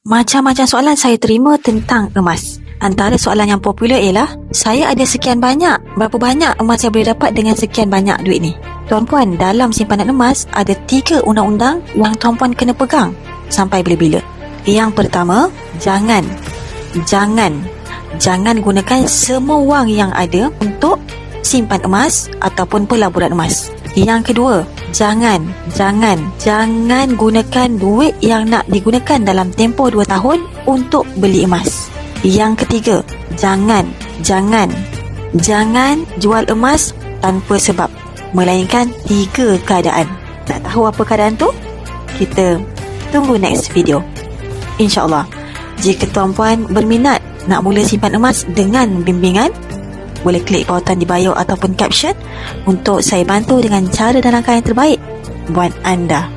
Macam-macam soalan saya terima tentang emas. Antara soalan yang popular ialah, saya ada sekian banyak, berapa banyak emas yang boleh dapat dengan sekian banyak duit ni? Tuan-puan, dalam simpanan emas ada 3 undang-undang yang tuan-puan kena pegang sampai bila-bila. Yang pertama, jangan gunakan semua wang yang ada untuk simpan emas ataupun pelaburan emas. Yang kedua, jangan gunakan duit yang nak digunakan dalam tempoh 2 tahun untuk beli emas. Yang ketiga, jangan jual emas tanpa sebab, melainkan 3 keadaan. Nak tahu apa keadaan tu? Kita tunggu next video. InsyaAllah, jika tuan-puan berminat nak mula simpan emas dengan bimbingan, boleh klik bawatan di bio ataupun caption untuk saya bantu dengan cara dan langkah yang terbaik buat anda.